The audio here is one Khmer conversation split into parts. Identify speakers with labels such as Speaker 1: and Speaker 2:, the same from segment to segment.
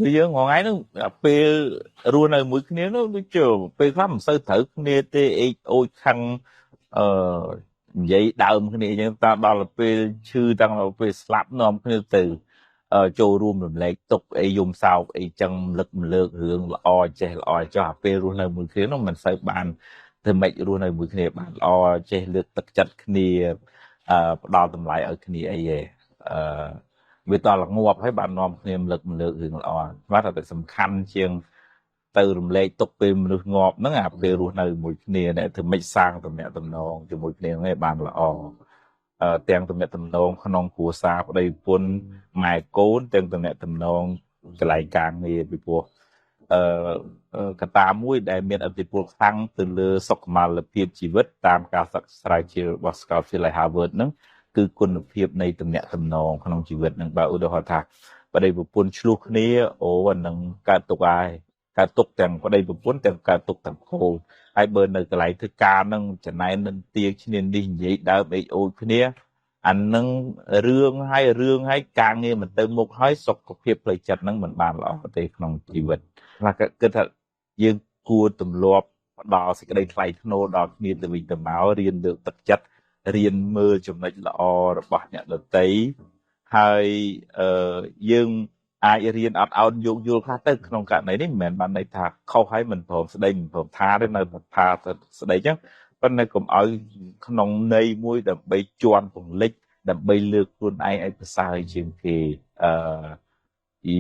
Speaker 1: dương ngọn ấy nó pe ruộng này mũi kia nó chờ pe khám sơ thử kia tê ôi khăn vậy đào cái này chúng ta đó là pe chư tăng là pe slap nom cái từ châu rùm làm lệ tục ấy dùng sao ấy chân lực hướng là oi cho pe ruộng này mũi kia nó mình phải bàn thì mấy ruộng này mũi kia bàn oi che lực tất chặt kia đào tầm lại ở kia ấy vì tao là ngộpให้บ้านนอมเนี่ยมันเลือกถึงอ่อนว่าแต่สำคัญเชียงตื่นเลยตกเป็นมนุษย์งอบนั่งอาบเดือดในมวยเนี่ยเนี่ยถึงไม่สร้างตัวเนี้ยตัวนองจะมวยเนี่ยให้บ้านละอ่อนเตียงตัวเนี้ยตัวนองขนองขัวซาไปปนหมายโกนเตียงตัวเนี้ยตัวนองกลายกลางนี่ไปปัวกระตามวยได้เมียนอภิปรายทั้งตื่นเลือสกมาลเพียบชีวิตตามการศึกษาเชื่อบอสกอลฟิลไลฮาร์วาร์ดนั้นคือคุณภาพในตำแหน่งตำนองของชีวิตนั่งบ่าวอุดรธานีประเดี๋ยวปุ่นชลุกนี้โอ้วันนึงการตกการตกแต่งประเดี๋ยวปุ่นแต่งการตกแต่งโคไอเบอร์ในกลายคือการนั่งจะไหนนั่งเตียงชิ้นนี้ยิ่งดาวไปโอ้คนนี้อันนั่งเรื่องให้การเงี้ยมันเติมมุกให้สกปรกเลยจัดนั่งเหมือนบ้านเราในของชีวิตแล้วก็ถ้ายังกูตุ่มลบดอสิกระไดไฟทโนดอกนี้แต่วิ่งแต่เมาเรียนเดือดตัดจัดเรียนมือจุ่มในละอระบาดเนี่ยเราตีให้ยังไอเรียนอัดเอาโยคลาสเตอร์ขนมกันไหนนี่เหมือนบ้านในทางเข้าให้มันผมแสดงผมท้าได้ในท้าแสดงจังบ้านในกลุ่มเอาขนมในมวยแต่ใบจวนผมเล็กแต่ใบเลือกคนไอภาษาจึงคือ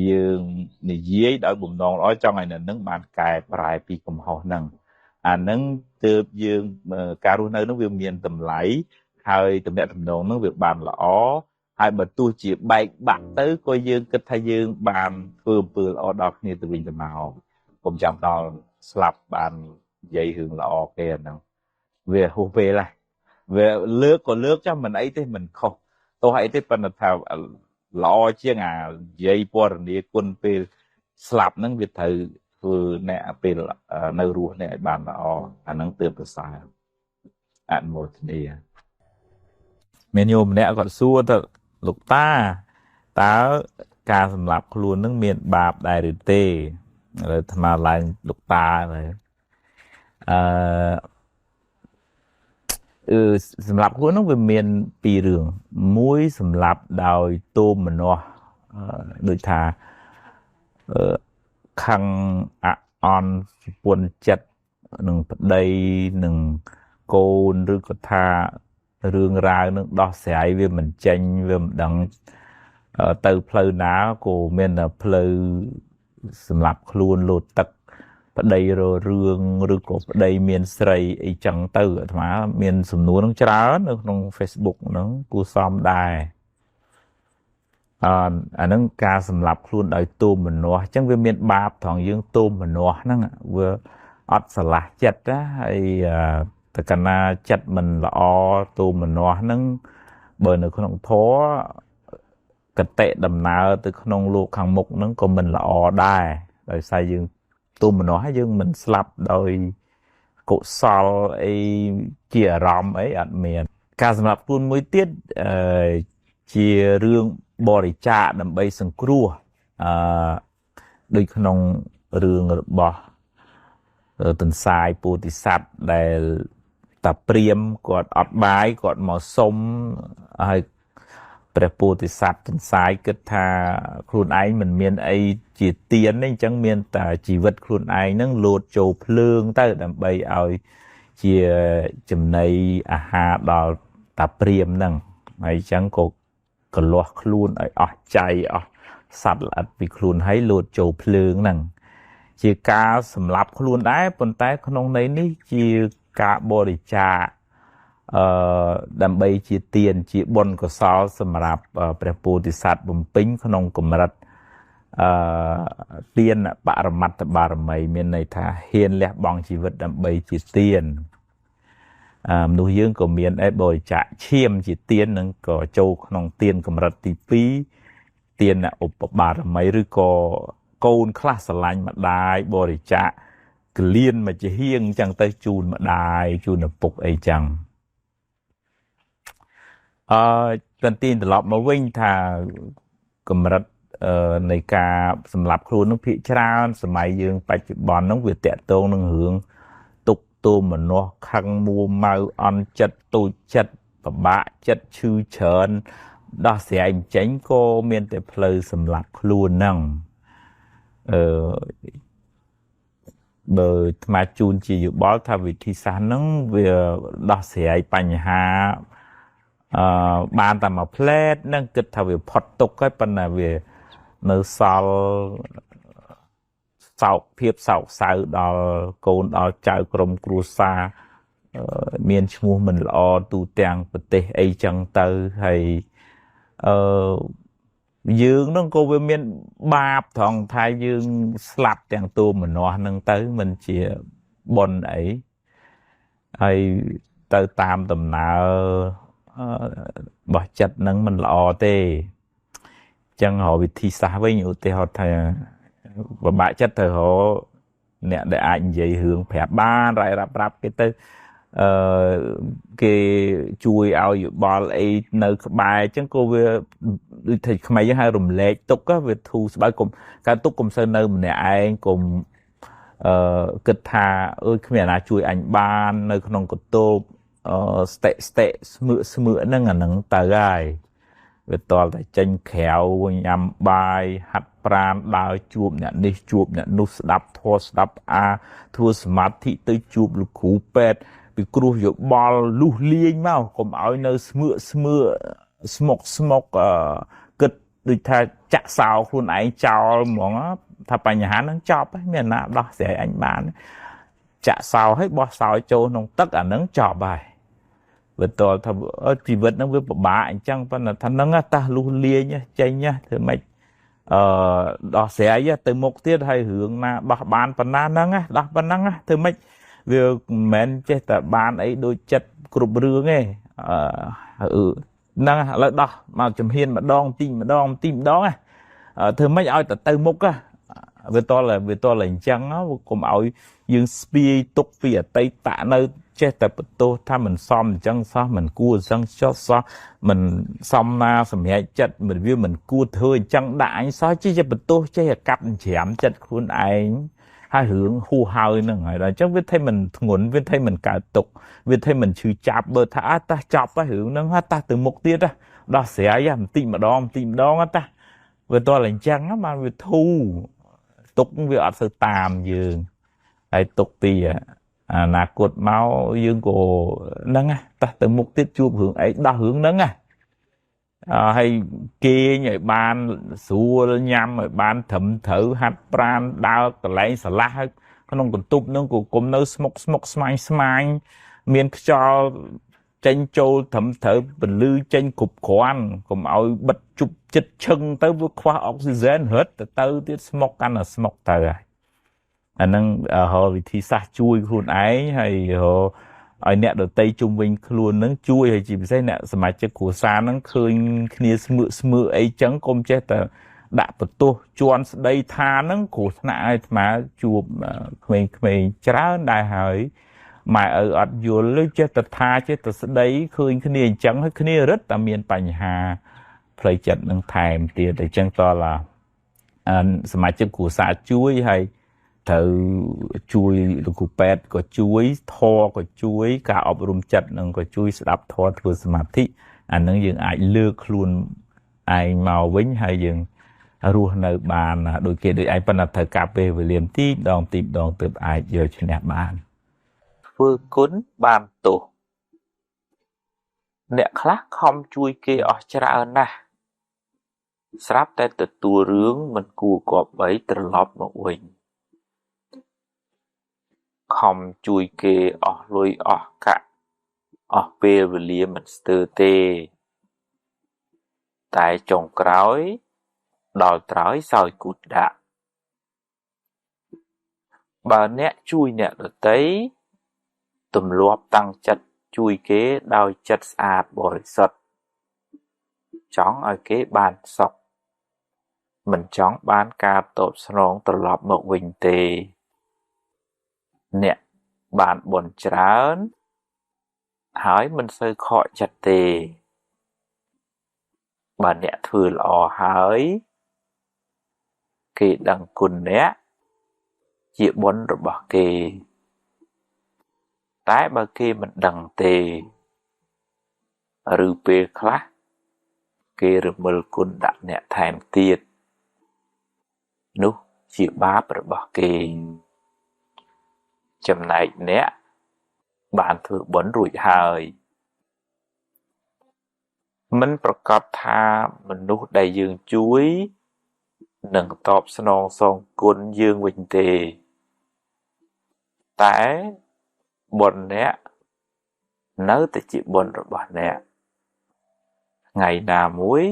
Speaker 1: ยังนี่ยี่ได้บุ๋มนองร้อยจังไงเนี่ยนึกบ้านกายปลายปีกลุ่มหอนั่งนึกเติบยังการุณานึกวิวเมียนตำไหลให้ตำแหน่งตำนองนึกวิวบานละอ้อให้บรรทุกจีบใบบักตื้อก็ยังกระทายยังบานเปื่ออ้อดอกนี่ตัววิ่งจะมาผมจำตอนสลับบานใหญ่หึงละอ้อแกนั่งเวโฮเปล่ะเวเลือกก็เลือกจ้ามันไอ้ที่มันเขาตัวไอ้ที่เป็นแถวละอ้อเชี่ยงใหญ่ปวดนี่คนไปสลับนั่งวิถีคือเนี่ยเป็นในรูเนี่ยบานละอ้ออันนั้นเติมภาษาอันโมทนี่เมนูเนี่ยก็สู้แต่ลูกตาการสำหรับครูนึกเมียนบาปได้หรือเต้เลยทำอะไรลูกตาเลยสำหรับครูนึกเป็นเมียนปีเรืองมุ้ยสำหรับดาวตูมมันเนาะโดยทาคังออนปวนจัดหนึ่งใดหนึ่งโกนหรือกทาเรื่องราวนึกดอกสายวิมันเจนวิมดังเติมเพลย์น้ากูเมียนเพลย์สำหรับครูนโหลดตักประเดี๋ยวเรื่องหรือกูประเดี๋ยวเมียนใส่ไอจังเตอร์ธรรมะเมียนสมนุนน้องจ้าในน้องเฟซบุ๊กน้องกูซ้อมได้อันนั้นการสำหรับครูนเอาตูมมันนัวจังเวียนเมียนบาปทองยืงตูมมันนัวนั่งเวออัดสลักจัดนะไอแต่กันน่าจัดมันละอตูมมันนัวนั่งเบอร์หนึ่งขนมท้อกระเตะดำนาตึกขนมลูกขังมุกนั่งก็มันละอได้โดยใส่ยืงตูมมันนัวให้ยืงมันสลับโดยกุศลไอเจียรำไออัดเมียนการสำหรับครูนมวยเตี้ยเจียเรื่องบริจาคนำไปสังครัวโดยขนมเรื่องบ่ตันสายปูติสัตว์ได้ตับเปรียมกอดอดบายกอดหมอสมให้ประปูติสัตว์ตันสายก็ทาครูนไอมันเมียนไอจีเตียนนั่นจังเมียนแต่ชีวิตครูนไอนั่งโหลดโจเพลิงตั้งแต่ไปเอาเจียจำในอาหารดอตับเปรียมนั่งไอจังก็ลวกครูนไอใจสัตว์อัดไปครูนให้โหลดโจเพลิงนั่งเจียกาสำหรับครูนได้ปนแต่ขนมในนี้เจียกาบริจาคดำใบเจียเตียนเจียบนก็ซอสำหรับประปูติสัตว์บุมปิ้งขนมกลมรัดเตียนบารมัตบารมัยเมียนในท่าเฮียนและบองชีวิตดำใบเจียเตียนนูยื่นก็เมียนไอ้บริจาคเชี่ยมจีเตียนนั่งก็โจขนมเตียนกำรัดตีปีเตียนอุปบารมัยหรือก็โกนคลาสลายมาได้บริจาคเกลียนมาจะเฮียงจังไตจูนมาได้จูนปุกไอจังตอนตีนตลอดมาวิ่งทางกำรัด ในការសម្រាប់ខ្លួននឹងភាកច្រើនសម័យយើងបច្ចុប្បន្នហ្នឹងវាតាក់ទងនឹងរឿងទុកទោមនោះខឹងមួម៉ៅអន់ចិត្តទូចចិត្តពិបាកចិត្តឈឺច្រើនដោះស្រាយចេញក៏មានតែផ្លូវសម្រាប់ខ្លួនហ្នឹងអឺបើថ្មជូនជាយោបល់ថាវិធីសាស្ត្រហ្នឹងវាដោះស្រាយបញ្ហាបានតែមួយផ្លែតនឹងគិតថាវាផុតទុកហើយប៉ុន្តែវានៅសល់សោកភាពសោកសៅដល់កូនដល់ចៅក្រុមគ្រួសារមានឈ្មោះមិនល្អទូទាំងប្រទេសអីចឹងទៅហើយយើងនឹងក៏វាមានបាបត្រង់ថាយើងស្លាប់ទាំងតួម្នាស់នឹងទៅមិនជាបុណ្យអីហើយទៅតាមដំណើររបស់ចិត្តនឹងមិនល្អទេចឹងរកវិធីសាស្ត្រវិញឧទាហរណ៍ថាពិបាកចិត្តទៅរកអ្នកដែលអាចនិយាយរឿងប្រាប់បានរ៉ាយរាប់គេទៅគេជួយឲ្យយោបល់អីនៅក្បែរអញ្ចឹងក៏វាដូចថាខ្មែរយើងហៅរំលែកទុកវាធូរស្បើយកុំការទុកកុំសូវនៅម្នាក់ឯងកុំគិតថាអើយគ្មានអាណាជួយអញបាននៅក្នុងកតូបស្តិស្មើហ្នឹងអាហ្នឹងទៅហើយវាតលតែចេញក្រៅញ៉ាំបាយហាត់ប្រាណដើរជួបអ្នកនេះជួបអ្នកនោះស្ដាប់ធម៌ស្ដាប់ធ្វើសមាធិទៅជួបលោកគ្រូពេទ្យពីគ្រោះយោបល់លុះលាញមកកុំឲ្យនៅស្មុកគិតដូចថាចាក់សោខ្លួនឯងចោលហ្មងថាបញ្ហាហ្នឹងចប់ហើយមានណាដោះស្រាយអញបានចាក់សោឲ្យបោះសោចូលក្នុងទឹកអាហ្នឹងចប់ហើយវាតលថាជីវិតហ្នឹងវាពិបាកអញ្ចឹងប៉ុន្តែថាហ្នឹងតាលុះលាញចេញធ្វើម៉េចដោះស្រាយទៅមុខទៀតហើយរឿងណាដោះបានប៉ុណ្ណាហ្នឹងដោះប៉ុណ្ណឹងធ្វើម៉េចវាមិនមែនចេះតែបានអីដូចចិត្តគ្រប់រឿងទេហ្នឹងឥឡូវដោះមកចំហៀនម្ដងទីម្ដងធ្វើម៉េចឲ្យទៅមុខវាតលអញ្ចឹងកុំឲ្យយើងស្ពាយទុកពីអតីតនៅចេះតែបន្ទោសថាមិនសមអញ្ចឹងសោះមិនគួរអញ្ចឹងចោះសោះមិនសមណាសម្រេចចិត្តវាមិនគួរធ្វើអញ្ចឹងដាក់អញសោះចេះតែបន្ទោសចេះតែកាប់ច្រាមចិត្តខ្លួនឯងហើយរឿងហួសហើយហ្នឹងហើយដល់អញ្ចឹងវាથઈមិនធ្ងន់វាથઈមិនកើតទុកវាથઈមិនឈឺចាប់បើថាតោះចប់ហើយរឿងហ្នឹងតោះទៅមុខទៀតដោះស្រាយបន្តិចម្ដងតោះវាតលអញ្ចឹងបានវាធូរទុកវាអត់ទៅតាមយើងហើយទុកពីអនាគតមកយើងក៏ហ្នឹងតោះទៅមុខទៀតជួបរឿងអីដោះរឿងហ្នឹងហើយគេញឲ្យបានស្រួលញ៉ាំឲ្យបានត្រឹមត្រូវហាត់ប្រាណដើរកន្លែងស្រឡះហើយក្នុងកន្ទប់ហ្នឹងក៏គុំនៅស្មុកស្មាញមានខ្យល់ចេញចូលត្រឹមត្រូវពលឺចេញគ្រប់គ្រាន់កុំឲ្យបិទជប់ចិត្តឈឹងទៅវាខ្វះអុកស៊ីហ្សែនរត់ទៅទៀតស្មុកកាន់តែស្មុកទៅហើយអាហ្នឹងរកវិធីសាស្ត្រជួយខ្លួនឯងហើយរកឲ្យអ្នកដតីជុំវិញខ្លួនហ្នឹងជួយឲ្យជាពិសេសអ្នកសមាជិកគ្រួសារហ្នឹងឃើញគ្នាស្មើអីចឹងកុំចេះតែដាក់បន្ទោសជន់ស្ដីថាហ្នឹងគ្រោះថ្នាក់ឲ្យអាត្មាជួបក្មេងៗច្រើនដែរហើយម៉ែឪអត់យល់ចេះតែថាចេះតែស្ដីឃើញគ្នាអញ្ចឹងហើយគ្នារឹតតែមានបញ្ហាផ្លូវចិត្តនឹងថែមទៀតអញ្ចឹងតឡាសមាជិកគ្រួសារជួយហើយត្រូវជួយលោកគ្រូពេទ្យក៏ជួយធម៌ក៏ជួយការអប់រំចិត្តនឹងក៏ជួយស្ដាប់ធម៌ធ្វើសមាធិអានឹងយើងអាចលើកខ្លួនឯងមកវិញហើយយើងរស់នៅបានដូចគេដូចឯងប៉ុន្តែត្រូវការពេលវេលាទីដងទើបអាចយកឈ្នះបានធ្វើគុណបានទោសអ្នកខ្លះខំជួយគេអស់ច្រើនណាស់ស្រាប់តែទទួលរឿងមិនគួរគប្បីត្រឡប់មកវិញខំជួយគេអស់លុយអស់កាក់អស់ពេលវេលាមិនស្ទើរទេតែចុងក្រោយដល់ត្រើយសោយគូតដាក់បើអ្នកជួយអ្នកដទៃទម្លាប់តាំងចិត្តជួយគេដោយចិត្តស្អាតបរិសុទ្ធចង់ឲ្យគេបានសុខមិនចង់បានការតបស្នងត្រឡប់មកវិញទេអ្នកបានបុណ្យច្រើនហើយមិនសូវខកចិត្តទេបើអ្នកធ្វើល្អហើយ
Speaker 2: គេដឹងគុណអ្នកជាបុណ្យរបស់គេតែបើគេមិនដឹងទេឬពេលខ្លះគេរំលគុណដាក់អ្នកថែមទៀតនោះជាបាបរបស់គេចំណែកអ្នកបានធ្វើបុណ្យរួចហើយមិនប្រកាសថាមនុស្សដែលយើងជួយនឹងតបស្នងសងគុណយើងវិញទេតែបុណ្យអ្នកនៅតែជាបុណ្យរបស់អ្នកថ្ងៃណាមួយ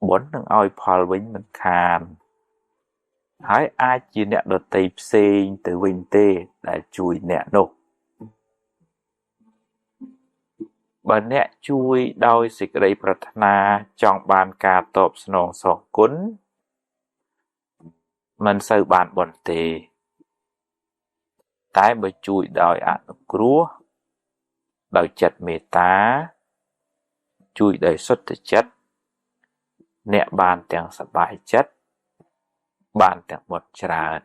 Speaker 2: បុណ្យនឹងឲ្យផលវិញមិនខានហើយអាចជាអ្នកដទៃផ្សេងទៅវិញទេដែលជួយអ្នកនោះបើអ្នកជួយដោយសេចក្តីប្រាថ្នាចង់បានការតបស្នងសងគុណមិនសូវបានបុណ្យទេតែបើជួយដោយអនុគ្រោះដោយចិត្តមេត្តាជួយដោយសុទ្ធចិត្តអ្នកបានទាំងសប្បាយចិត្តបានទាំងបុណ្យច្រើន